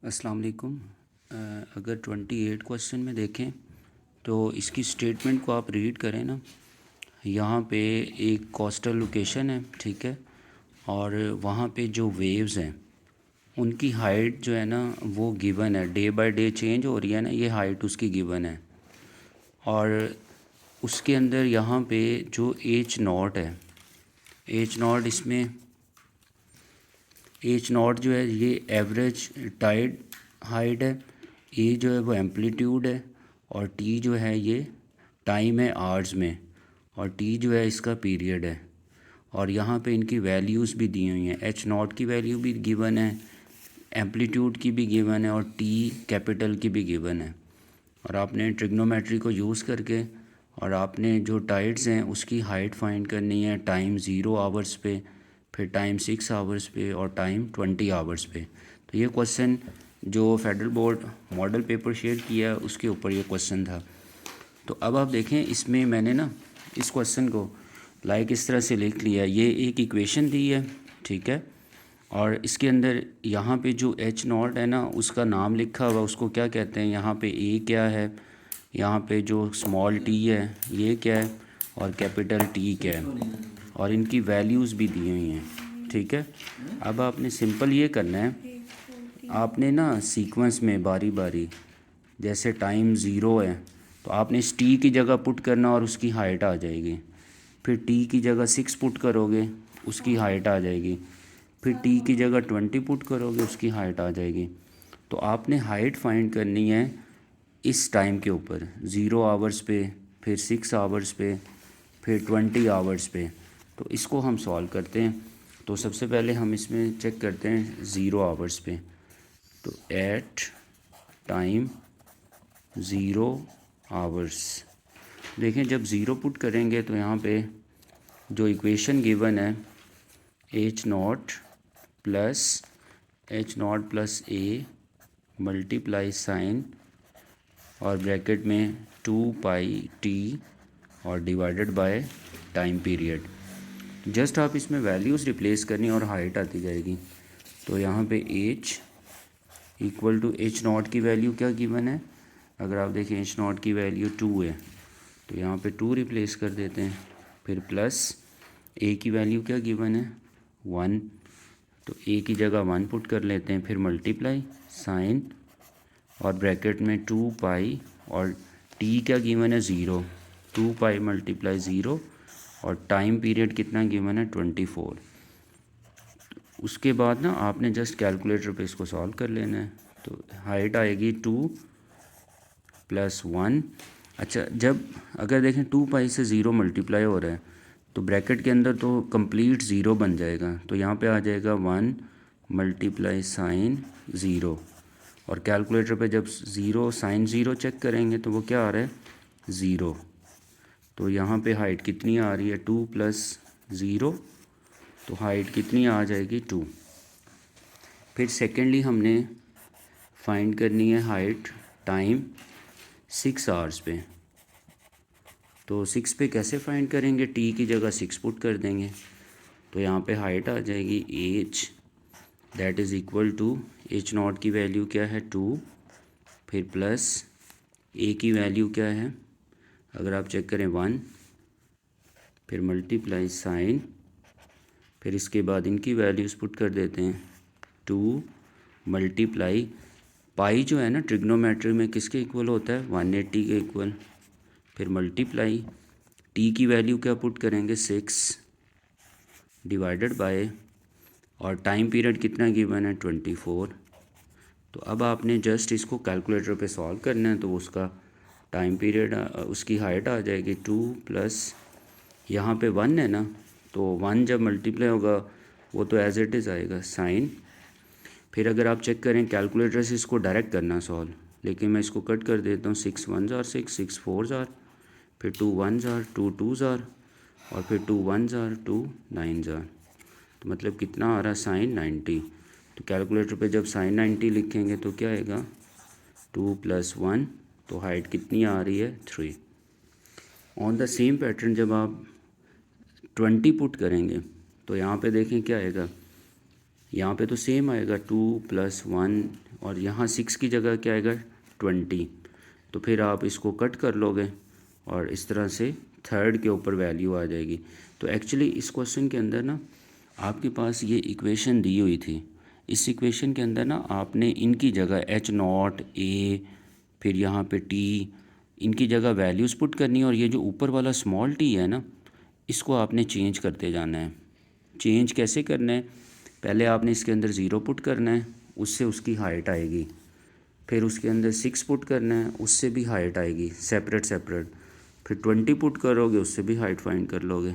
अस्सलाम वालेकुम। अगर 28 क्वेश्चन में देखें तो इसकी स्टेटमेंट को आप रीड करें ना। यहाँ पे एक कोस्टल लोकेशन है, ठीक है, और वहाँ पे जो वेव्स हैं उनकी हाइट जो है ना वो गिवन है, डे बाय डे चेंज हो रही है ना, ये हाइट उसकी गिवन है। और उसके अंदर यहाँ पे जो एच नॉट है, एच नॉट इसमें एच नॉट जो है ये एवरेज टाइड हाइट है, ए जो है वो एम्पलीट्यूड है, और टी जो है ये टाइम है आवर्स में, और टी जो है इसका पीरियड है। और यहाँ पे इनकी वैल्यूज़ भी दी हुई हैं, एच नॉट की वैल्यू भी गिवन है, एम्पलीट्यूड की भी गिवन है, और टी कैपिटल की भी गिवन है। और आपने ट्रिग्नोमेट्री को यूज़ करके और आपने जो टाइड्स हैं उसकी हाइट फाइंड करनी है, टाइम 0 आवर्स पे, फिर टाइम 6 आवर्स पे, और टाइम 20 आवर्स पे। तो ये क्वेश्चन जो federal board model paper share किया है उसके ऊपर ये क्वेश्चन था। तो अब आप देखें, इसमें मैंने ना इस क्वेश्चन को लाइक इस तरह से लिख लिया। ये एक इक्वेशन दी है, ठीक है, और इसके अंदर यहाँ पे जो एच नॉट है ना उसका नाम लिखा हुआ, उसको क्या कहते हैं, यहाँ पे ए क्या है, यहाँ पे जो स्मॉल टी है ये क्या है, और कैपिटल टी क्या है, और इनकी वैल्यूज़ भी दी हुई हैं, ठीक है। अब आपने सिंपल ये करना है, आपने ना सीक्वेंस में बारी बारी, जैसे टाइम 0 है तो आपने इस टी की जगह पुट करना और उसकी हाइट आ जाएगी। फिर टी की जगह 6 पुट करोगे, उसकी हाइट आ जाएगी। फिर टी की जगह 20 पुट करोगे, उसकी हाइट आ जाएगी। तो आपने हाइट फाइंड करनी है इस टाइम के ऊपर, 0 आवर्स पे, फिर 6 आवर्स पे, फिर 20 आवर्स पे। तो इसको हम सॉल्व करते हैं। तो सबसे पहले हम इसमें चेक करते हैं 0 आवर्स पे। तो एट टाइम 0 आवर्स, देखें जब 0 पुट करेंगे तो यहाँ पे जो इक्वेशन गिवन है, h naught plus a multiply sine और ब्रैकेट में 2 पाई टी और divided by time period. Just आप इसमें वैल्यूज़ रिप्लेस करनी और हाइट आती जाएगी। तो यहाँ पे h equal to h naught की वैल्यू क्या गिवन है, अगर आप देखें एच नॉट की वैल्यू 2 है, तो यहाँ पे 2 रिप्लेस कर देते हैं। फिर प्लस ए की वैल्यू क्या गिवन है 1, तो ए की जगह 1 पुट कर लेते हैं। फिर मल्टीप्लाई साइन और ब्रैकेट में 2 पाई और टी क्या गिवन है 0, 2 पाई मल्टीप्लाई 0, और टाइम पीरियड कितना गिवन है 24। उसके बाद ना आपने जस्ट कैलकुलेटर पे इसको सॉल्व कर लेना है। तो हाइट आएगी 2 + 1। अच्छा, जब अगर देखें 2 पाई से 0 मल्टीप्लाई हो रहा है तो ब्रैकेट के अंदर तो कंप्लीट 0 बन जाएगा, तो यहाँ पे आ जाएगा 1 मल्टीप्लाई साइन 0, और कैलकुलेटर पे जब 0 साइन 0 चेक करेंगे तो वो क्या आ रहा है 0। तो यहाँ पे हाइट कितनी आ रही है 2 + 0, तो हाइट कितनी आ जाएगी 2। फिर सेकेंडली हमने फाइंड करनी है हाइट टाइम 6 आवर्स पे। तो 6 पे कैसे फाइंड करेंगे, टी की जगह 6 पुट कर देंगे, तो यहाँ पे हाइट आ जाएगी h, that is equal to h naught की वैल्यू क्या है 2, फिर प्लस ए की वैल्यू क्या है, अगर आप चेक करें 1, फिर मल्टीप्लाई साइन, फिर इसके बाद इनकी वैल्यूज़ पुट कर देते हैं 2 मल्टीप्लाई पाई जो है ना ट्रिग्नोमेट्री में किसके इक्वल होता है 180 के इक्वल, फिर मल्टीप्लाई टी की वैल्यू क्या पुट करेंगे 6 डिवाइडेड बाय, और टाइम पीरियड कितना गिवन है 24। तो अब आपने जस्ट इसको कैलकुलेटर पे सॉल्व करना है, तो उसका टाइम पीरियड उसकी हाइट आ जाएगी 2 प्लस यहाँ पे 1 है ना, तो 1 जब मल्टीप्लाई होगा वो तो एज इट इज़ आएगा साइन। फिर अगर आप चेक करें कैलकुलेटर से इसको डायरेक्ट करना सॉल्व, लेकिन मैं इसको कट कर देता हूँ, 6 1 आर 6, 6 4 आर, फिर 2 1 आर 2 2 आर, और फिर 2 1 आर 2 9 आर, तो मतलब कितना आ रहा है साइन 90। तो कैलकुलेटर पे जब साइन 90 लिखेंगे तो क्या आएगा 2 + 1, तो हाइट कितनी आ रही है 3। ऑन द सेम पैटर्न जब आप 20 पुट करेंगे तो यहाँ पे देखें क्या आएगा, यहाँ पे तो सेम आएगा 2 + 1 और यहाँ 6 की जगह क्या आएगा 20। तो फिर आप इसको कट कर लोगे और इस तरह से थर्ड के ऊपर वैल्यू आ जाएगी। तो एक्चुअली इस क्वेश्चन के अंदर ना आपके पास ये इक्वेशन दी हुई थी। इस इक्वेशन के अंदर ना आपने इनकी जगह H0 A फिर यहाँ पे T इनकी जगह वैल्यूज़ पुट करनी है और ये जो ऊपर वाला स्मॉल t है ना इसको आपने चेंज करते जाना है। चेंज कैसे करना है, पहले आपने इसके अंदर 0 पुट करना है, उससे उसकी हाइट आएगी। फिर उसके अंदर 6 पुट करना है, उससे भी हाइट आएगी सेपरेट सेपरेट। फिर 20 पुट करोगे, उससे भी हाइट फाइंड कर लोगे।